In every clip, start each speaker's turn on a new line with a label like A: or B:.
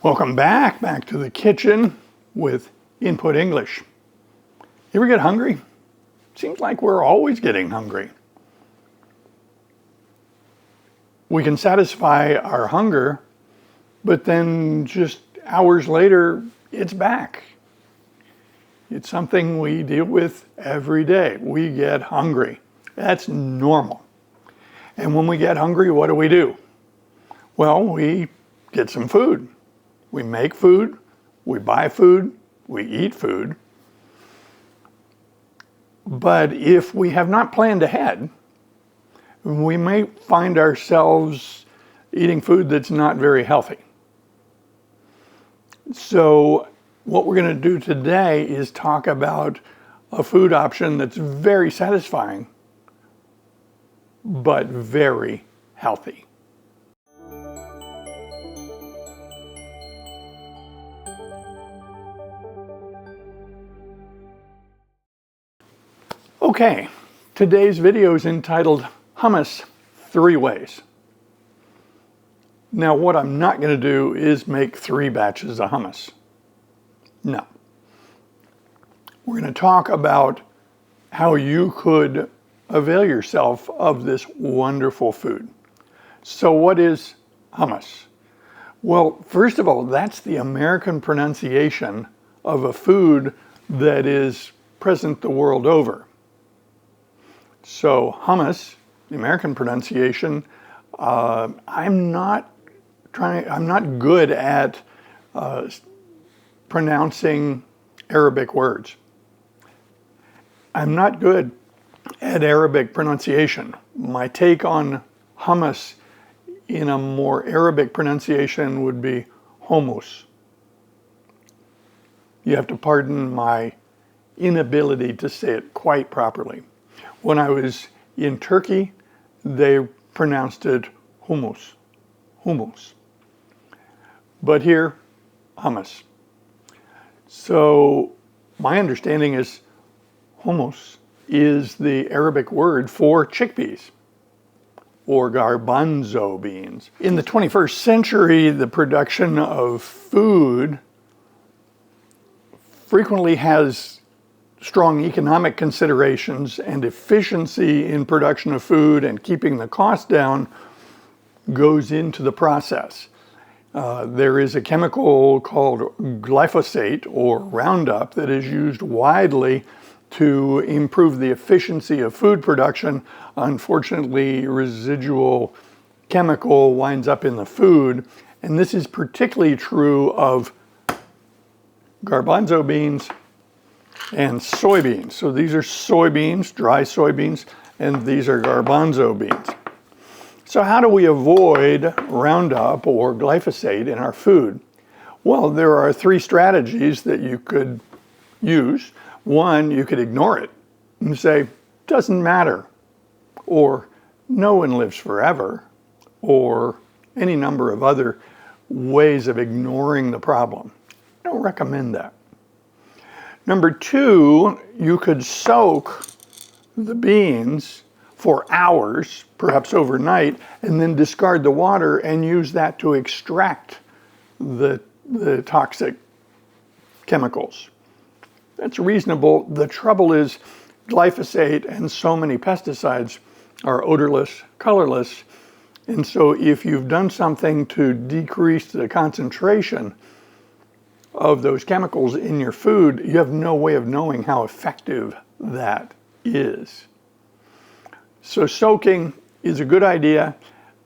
A: Welcome back to the kitchen with Input English. You ever get hungry? Seems like we're always getting hungry. We can satisfy our hunger, but then just hours later, it's back. It's something we deal with every day. We get hungry. That's normal. And when we get hungry, what do? Well, we get some food. We make food, we buy food, we eat food. But if we have not planned ahead, we may find ourselves eating food that's not very healthy. So what we're going to do today is talk about a food option that's very satisfying, but very healthy. Okay, today's video is entitled Hummus 3 Ways. Now, what I'm not going to do is make 3 batches of hummus. No. We're going to talk about how you could avail yourself of this wonderful food. So what is hummus? Well, first of all, that's the American pronunciation of a food that is present the world over. So hummus, the American pronunciation, I'm not good at pronouncing Arabic words. I'm not good at Arabic pronunciation. My take on hummus in a more Arabic pronunciation would be hummus. You have to pardon my inability to say it quite properly. When I was in Turkey, they pronounced it hummus. But here, hummus. So my understanding is hummus is the Arabic word for chickpeas or garbanzo beans. In the 21st century, the production of food frequently has strong economic considerations, and efficiency in production of food and keeping the cost down goes into the process. There is a chemical called glyphosate or Roundup that is used widely to improve the efficiency of food production. Unfortunately, residual chemical winds up in the food, and this is particularly true of garbanzo beans and soybeans. So these are soybeans, dry soybeans, and these are garbanzo beans. So how do we avoid Roundup or glyphosate in our food? Well, there are 3 strategies that you could use. One, you could ignore it and say, doesn't matter, or no one lives forever, or any number of other ways of ignoring the problem. I don't recommend that. Number 2, you could soak the beans for hours, perhaps overnight, and then discard the water and use that to extract the toxic chemicals. That's reasonable. The trouble is glyphosate and so many pesticides are odorless, colorless, and so if you've done something to decrease the concentration of those chemicals in your food, you have no way of knowing how effective that is. So soaking is a good idea,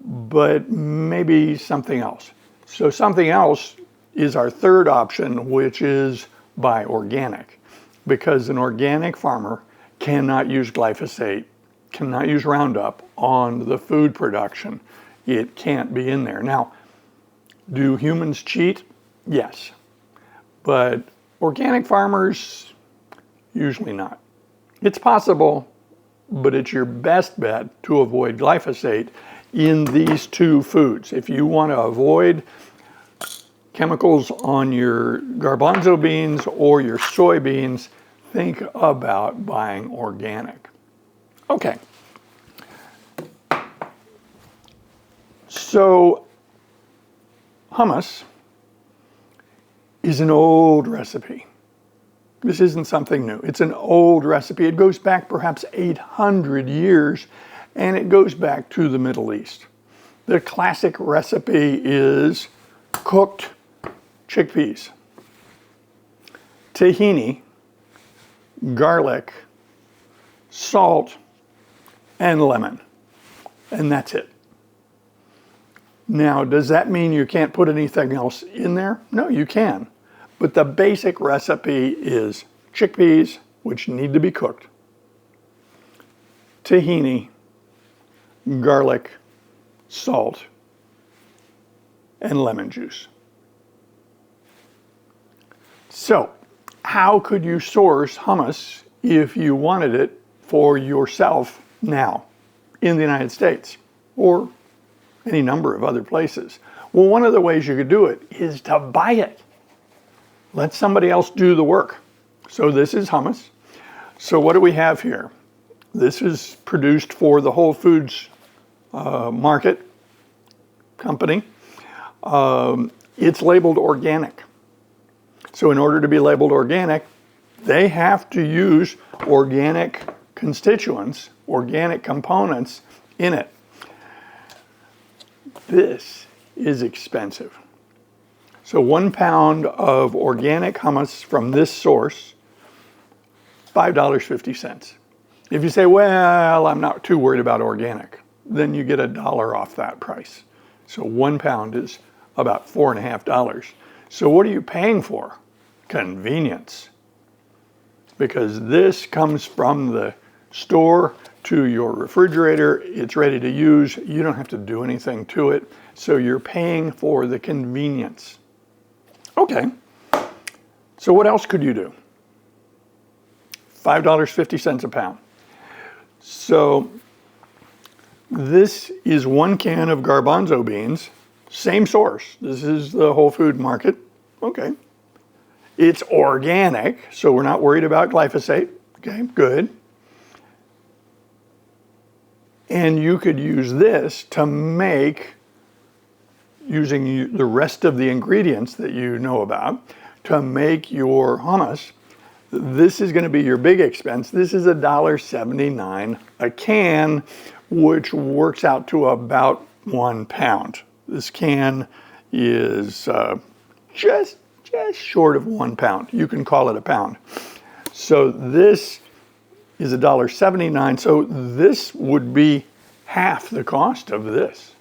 A: but maybe something else. So something else is our 3rd option, which is buy organic, because an organic farmer cannot use glyphosate, cannot use Roundup on the food production. It can't be in there. Now, do humans cheat? Yes. But organic farmers, usually not. It's possible, but it's your best bet to avoid glyphosate in these 2 foods. If you want to avoid chemicals on your garbanzo beans or your soybeans, think about buying organic. Okay. So hummus is an old recipe. This isn't something new. It's an old recipe. It goes back perhaps 800 years, and it goes back to the Middle East. The classic recipe is cooked chickpeas, tahini, garlic, salt, and lemon. And that's it. Now, does that mean you can't put anything else in there? No, you can. But the basic recipe is chickpeas, which need to be cooked, tahini, garlic, salt, and lemon juice. So, how could you source hummus if you wanted it for yourself now in the United States or any number of other places? Well, one of the ways you could do it is to buy it. Let somebody else do the work. So this is hummus. So what do we have here? This is produced for the Whole Foods market company. It's labeled organic. So in order to be labeled organic, they have to use organic constituents, organic components in it. This is expensive. So 1 pound of organic hummus from this source, $5.50. If you say, well, I'm not too worried about organic, then you get $1 off that price. So 1 pound is about $4.50. So what are you paying for? Convenience. Because this comes from the store to your refrigerator, it's ready to use, you don't have to do anything to it, so you're paying for the convenience. Okay, so what else could you do? $5.50 a pound. So this is 1 can of garbanzo beans, same source. This is the Whole Food market. Okay. It's organic, so we're not worried about glyphosate. Okay, good. And you could use this to make, using the rest of the ingredients that you know about, to make your hummus. This is going to be your big expense. This is $1.79 a can, which works out to about 1 pound. This can is just short of 1 pound. You can call it a pound. So this is $1.79. So this would be half the cost of this.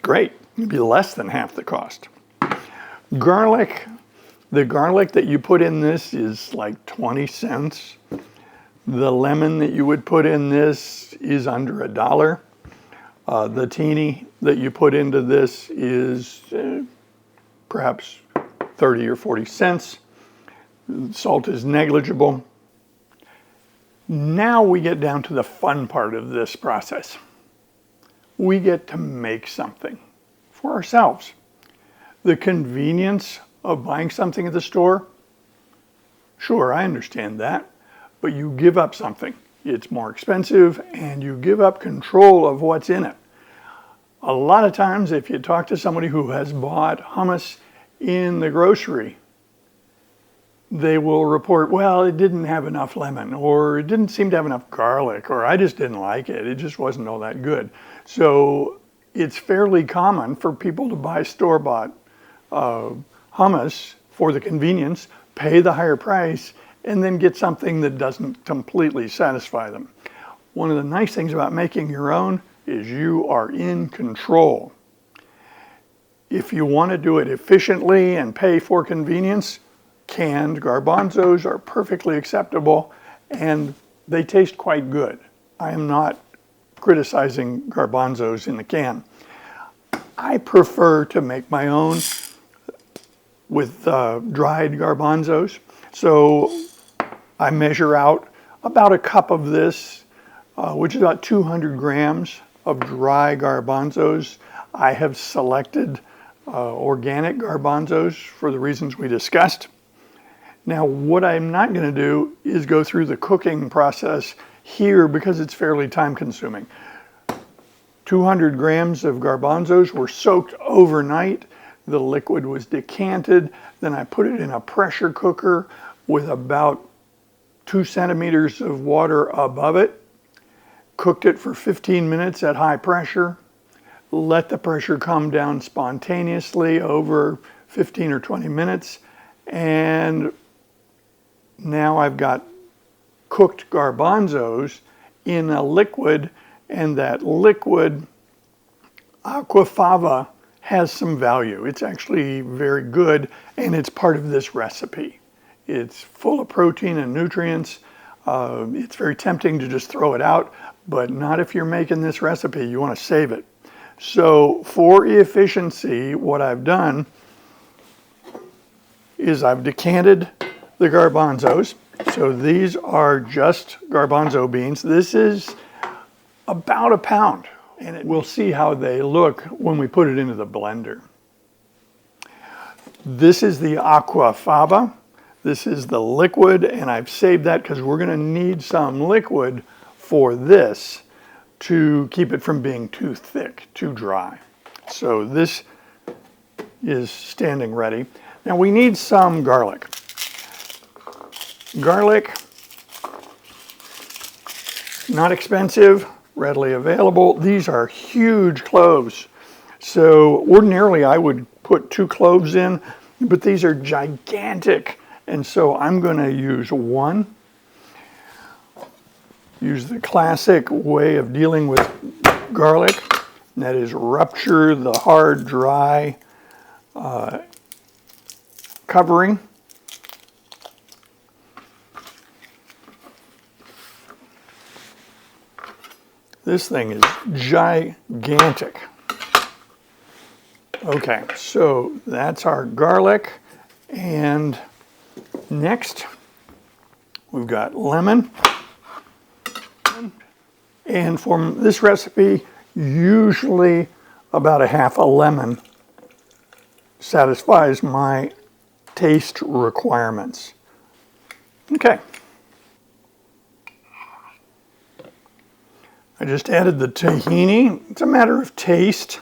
A: Great, it'd be less than half the cost. Garlic, the garlic that you put in this is like 20 cents. The lemon that you would put in this is under $1. The tahini that you put into this is perhaps 30 or 40 cents. Salt is negligible. Now we get down to the fun part of this process. We get to make something for ourselves. The convenience of buying something at the store, sure, I understand that, but you give up something. It's more expensive and you give up control of what's in it. A lot of times if you talk to somebody who has bought hummus in the grocery, they will report, well, it didn't have enough lemon, or it didn't seem to have enough garlic, or I just didn't like it. It just wasn't all that good. So it's fairly common for people to buy store-bought hummus for the convenience, pay the higher price, and then get something that doesn't completely satisfy them. One of the nice things about making your own is you are in control. If you want to do it efficiently and pay for convenience, canned garbanzos are perfectly acceptable and they taste quite good. I am not criticizing garbanzos in the can. I prefer to make my own with dried garbanzos. So I measure out about a cup of this, which is about 200 grams of dry garbanzos. I have selected organic garbanzos for the reasons we discussed. Now, what I'm not going to do is go through the cooking process here because it's fairly time consuming. 200 grams of garbanzos were soaked overnight. The liquid was decanted. Then I put it in a pressure cooker with about 2 centimeters of water above it. Cooked it for 15 minutes at high pressure. Let the pressure come down spontaneously over 15 or 20 minutes. And now I've got cooked garbanzos in a liquid, and that liquid, aquafaba, has some value. It's actually very good, and it's part of this recipe. It's full of protein and nutrients. It's very tempting to just throw it out, but not if you're making this recipe. You want to save it. So for efficiency, what I've done is I've decanted the garbanzos. So these are just garbanzo beans. This is about a pound. And we'll see how they look when we put it into the blender. This is the aquafaba. This is the liquid, and I've saved that because we're going to need some liquid for this to keep it from being too thick, too dry. So this is standing ready. Now we need some garlic. Garlic, not expensive, readily available. These are huge cloves. So ordinarily I would put 2 cloves in, but these are gigantic. And so I'm going to use 1. Use the classic way of dealing with garlic. And that is rupture the hard, dry covering. This thing is gigantic. Okay, so that's our garlic. And next, we've got lemon. And for this recipe, usually about a half a lemon satisfies my taste requirements. Okay. I just added the tahini. It's a matter of taste.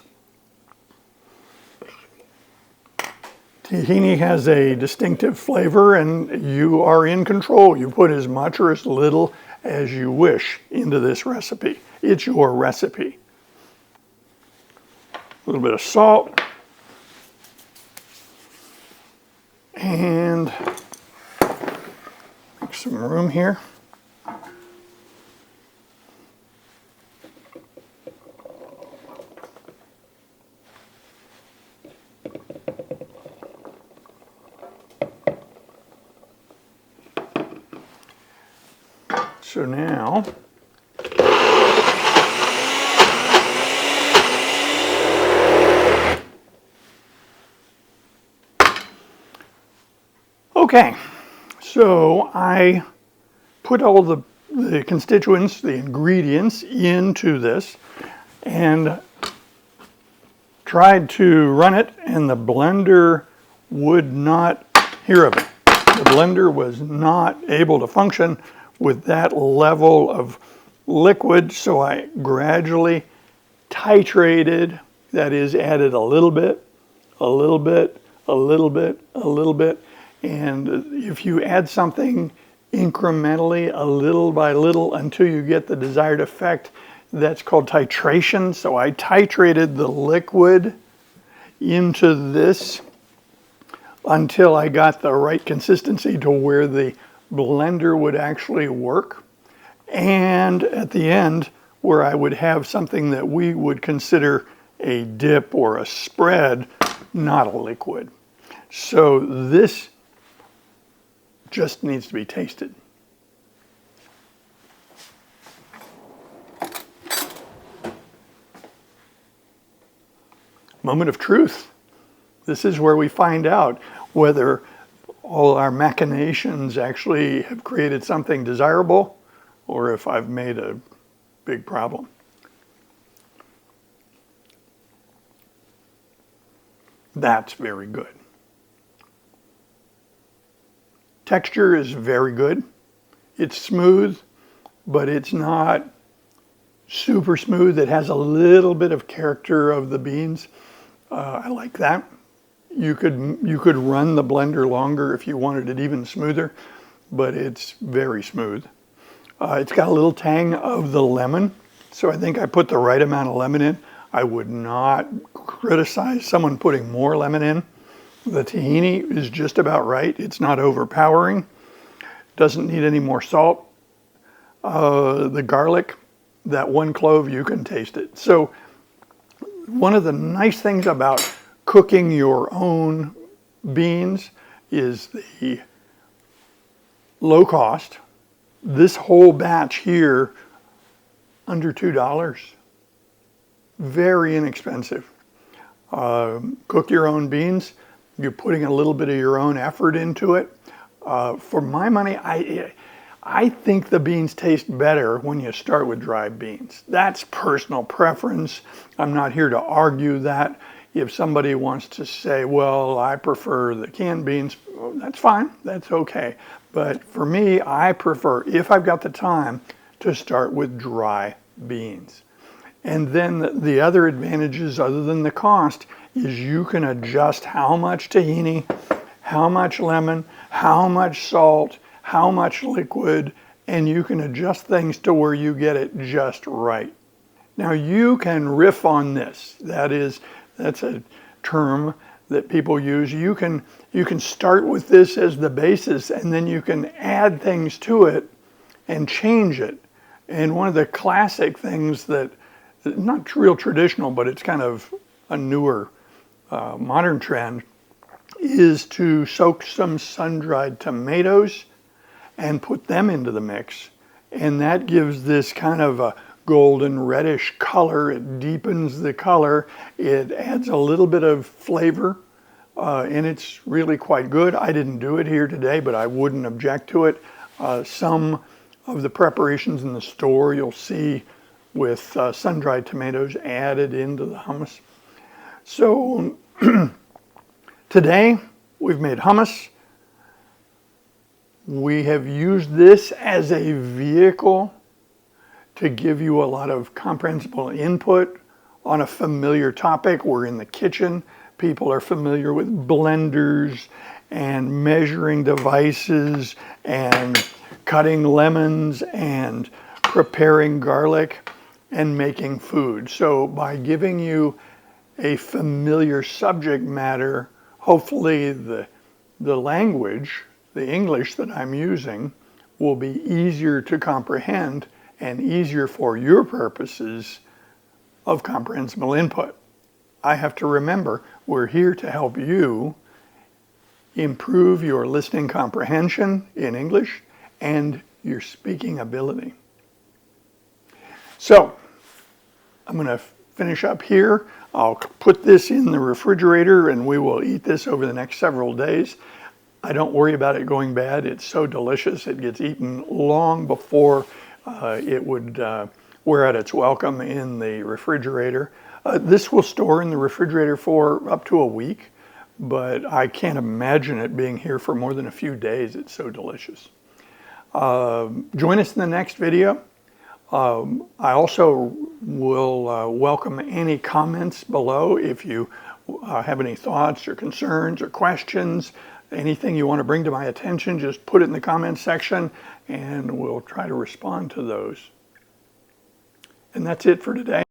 A: Tahini has a distinctive flavor, and you are in control. You put as much or as little as you wish into this recipe. It's your recipe. A little bit of salt. And make some room here. So now, okay, so I put all the constituents, the ingredients into this and tried to run it, and the blender would not hear of it. The blender was not able to function with that level of liquid, so I gradually titrated, that is, added a little bit, a little bit, a little bit, a little bit, and if you add something incrementally, a little by little, until you get the desired effect, that's called titration. So I titrated the liquid into this until I got the right consistency to where the blender would actually work, and at the end where I would have something that we would consider a dip or a spread, not a liquid. So this just needs to be tasted. Moment of truth. This is where we find out whether all our machinations actually have created something desirable, or if I've made a big problem. That's very good. Texture is very good. It's smooth, but it's not super smooth. It has a little bit of character of the beans. I like that. You could run the blender longer if you wanted it even smoother, but it's very smooth. It's got a little tang of the lemon, so I think I put the right amount of lemon in. I would not criticize someone putting more lemon in. The tahini is just about right. It's not overpowering. Doesn't need any more salt. The garlic, that one clove, you can taste it. So one of the nice things about cooking your own beans is the low cost. This whole batch here, under $2. Very inexpensive. Cook your own beans. You're putting a little bit of your own effort into it. For my money, I think the beans taste better when you start with dried beans. That's personal preference. I'm not here to argue that. If somebody wants to say, well, I prefer the canned beans, that's fine, that's okay. But for me, I prefer, if I've got the time, to start with dry beans. And then the other advantages other than the cost is you can adjust how much tahini, how much lemon, how much salt, how much liquid, and you can adjust things to where you get it just right. Now you can riff on this. That's a term that people use. You can start with this as the basis, and then you can add things to it and change it. And one of the classic things that, not real traditional, but it's kind of a newer modern trend, is to soak some sun-dried tomatoes and put them into the mix. And that gives this kind of a golden reddish color. It deepens the color. It adds a little bit of flavor, and it's really quite good. I didn't do it here today, but I wouldn't object to it. Some of the preparations in the store you'll see with sun-dried tomatoes added into the hummus. So today we've made hummus. We have used this as a vehicle to give you a lot of comprehensible input on a familiar topic. We're in the kitchen. People are familiar with blenders and measuring devices and cutting lemons and preparing garlic and making food. So by giving you a familiar subject matter, hopefully the language, the English that I'm using, will be easier to comprehend and easier for your purposes of comprehensible input. I have to remember, we're here to help you improve your listening comprehension in English and your speaking ability. So, I'm going to finish up here. I'll put this in the refrigerator and we will eat this over the next several days. I don't worry about it going bad. It's so delicious. It gets eaten long before it would wear out its welcome in the refrigerator. This will store in the refrigerator for up to a week, but I can't imagine it being here for more than a few days. It's so delicious. Join us in the next video. I also will welcome any comments below. If you have any thoughts or concerns or questions, anything you want to bring to my attention, just put it in the comments section and we'll try to respond to those. And that's it for today.